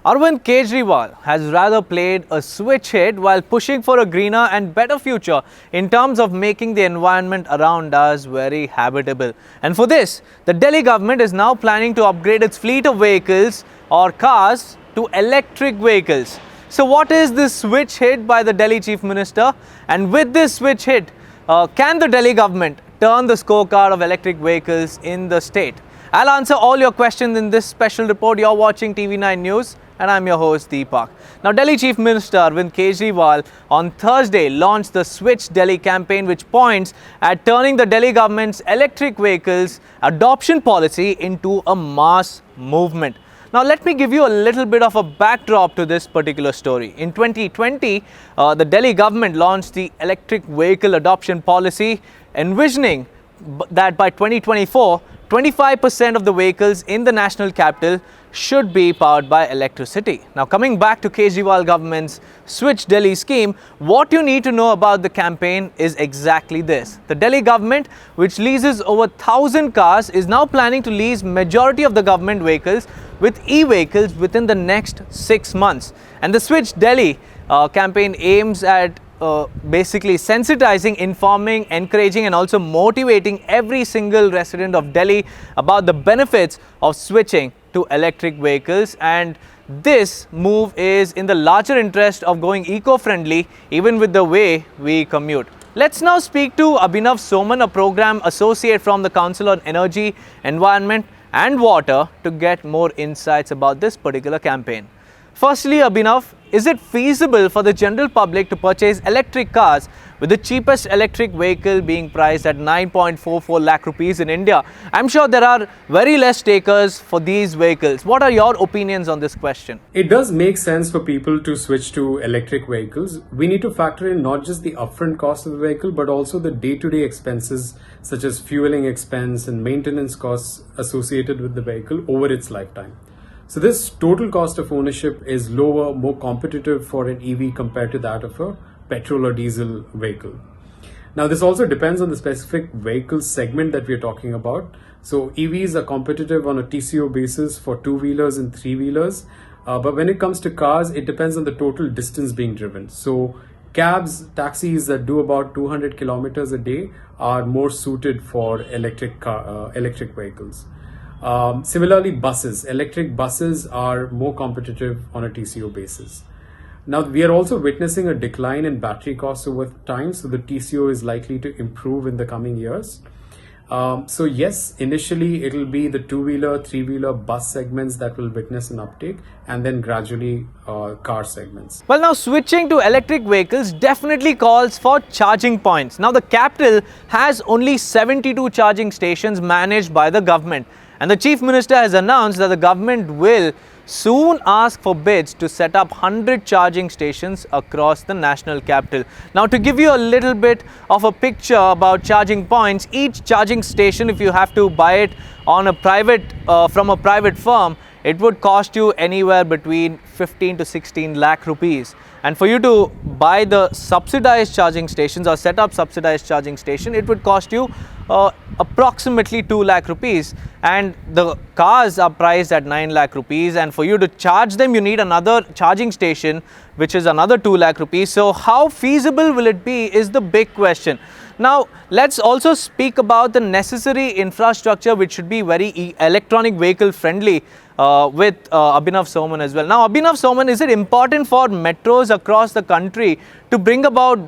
Arvind Kejriwal has rather played a switch hit while pushing for a greener and better future in terms of making the environment around us very habitable. And for this, the Delhi government is now planning to upgrade its fleet of vehicles or cars to electric vehicles. So what is this switch hit by the Delhi Chief Minister? And with this switch hit, can the Delhi government turn the scorecard of electric vehicles in the state? I'll answer all your questions in this special report. You're watching TV9 News and I'm your host Deepak. Now, Delhi Chief Minister Arvind Kejriwal on Thursday launched the Switch Delhi campaign, which points at turning the Delhi government's electric vehicles adoption policy into a mass movement. Now, let me give you a little bit of a backdrop to this particular story. In 2020, the Delhi government launched the electric vehicle adoption policy, envisioning that by 2024, 25% of the vehicles in the national capital should be powered by electricity. Now, coming back to Kejriwal government's Switch Delhi scheme, what you need to know about the campaign is exactly this. The Delhi government, which leases over 1,000 cars, is now planning to lease majority of the government vehicles with e-vehicles within the next 6 months. And the Switch Delhi campaign aims at basically sensitizing, informing, encouraging and also motivating every single resident of Delhi about the benefits of switching to electric vehicles. And this move is in the larger interest of going eco-friendly even with the way we commute. Let's now speak to Abhinav Soman, a program associate from the Council on Energy, Environment and Water, to get more insights about this particular campaign. Firstly, Abhinav, is it feasible for the general public to purchase electric cars with the cheapest electric vehicle being priced at 9.44 lakh rupees in India? I'm sure there are very less takers for these vehicles. What are your opinions on this question? It does make sense for people to switch to electric vehicles. We need to factor in not just the upfront cost of the vehicle, but also the day-to-day expenses such as fueling expense and maintenance costs associated with the vehicle over its lifetime. So this total cost of ownership is lower, more competitive for an EV compared to that of a petrol or diesel vehicle. Now, this also depends on the specific vehicle segment that we're talking about. So EVs are competitive on a TCO basis for two-wheelers and three-wheelers. But when it comes to cars, it depends on the total distance being driven. So cabs, taxis that do about 200 kilometers a day are more suited for electric vehicles. Similarly, electric buses are more competitive on a TCO basis. Now, we are also witnessing a decline in battery costs over time, so the TCO is likely to improve in the coming years. So yes, initially it will be the two-wheeler, three-wheeler bus segments that will witness an uptake, and then gradually car segments. Well, now switching to electric vehicles definitely calls for charging points. Now, the capital has only 72 charging stations managed by the government. And the Chief Minister has announced that the government will soon ask for bids to set up 100 charging stations across the national capital. Now, to give you a little bit of a picture about charging points, each charging station, if you have to buy it on a from a private firm, it would cost you anywhere between 15 to 16 lakh rupees. And for you to buy the subsidized charging stations or set up subsidized charging station, it would cost you approximately 2 lakh rupees. And the cars are priced at 9 lakh rupees. And for you to charge them, you need another charging station, which is another 2 lakh rupees. So how feasible will it be is the big question. Now, let's also speak about the necessary infrastructure which should be very electronic vehicle friendly with Abhinav Soman as well. Now, Abhinav Soman, is it important for metros across the country to bring about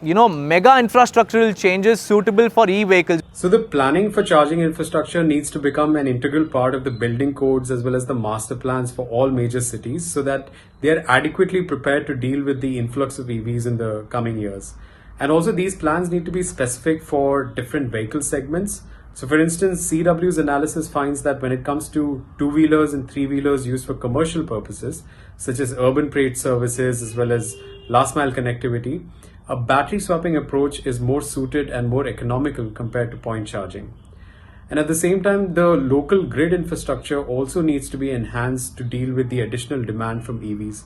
mega infrastructural changes suitable for e-vehicles? So the planning for charging infrastructure needs to become an integral part of the building codes as well as the master plans for all major cities, so that they are adequately prepared to deal with the influx of EVs in the coming years. And also, these plans need to be specific for different vehicle segments. So for instance, CW's analysis finds that when it comes to two-wheelers and three-wheelers used for commercial purposes, such as urban freight services as well as last-mile connectivity, a battery swapping approach is more suited and more economical compared to point charging. And at the same time, the local grid infrastructure also needs to be enhanced to deal with the additional demand from EVs.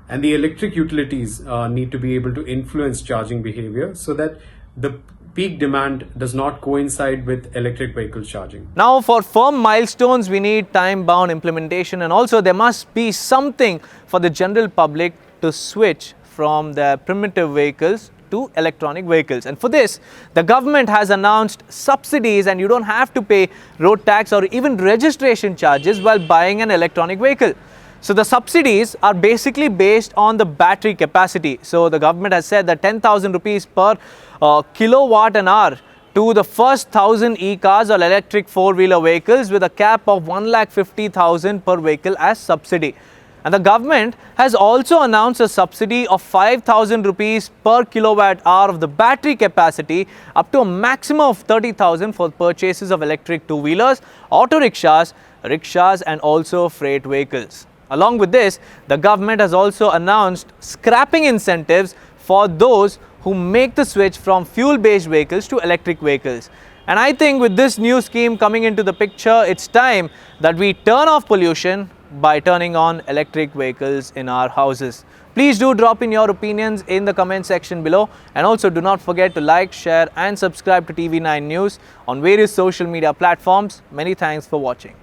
And the electric utilities need to be able to influence charging behavior so that the peak demand does not coincide with electric vehicle charging. Now, for firm milestones, we need time-bound implementation, and also there must be something for the general public to switch from their primitive vehicles to electronic vehicles. And for this, the government has announced subsidies, and you don't have to pay road tax or even registration charges while buying an electronic vehicle. So the subsidies are basically based on the battery capacity. So the government has said that 10,000 rupees per kilowatt an hour to the first 1,000 e-cars or electric four-wheeler vehicles, with a cap of 1,50,000 per vehicle as subsidy. And the government has also announced a subsidy of 5,000 rupees per kilowatt hour of the battery capacity, up to a maximum of 30,000 for purchases of electric two-wheelers, auto rickshaws, and also freight vehicles. Along with this, the government has also announced scrapping incentives for those who make the switch from fuel-based vehicles to electric vehicles. And I think with this new scheme coming into the picture, it's time that we turn off pollution by turning on electric vehicles in our houses. Please do drop in your opinions in the comment section below, and also do not forget to like, share and subscribe to TV9 News on various social media platforms. Many thanks for watching.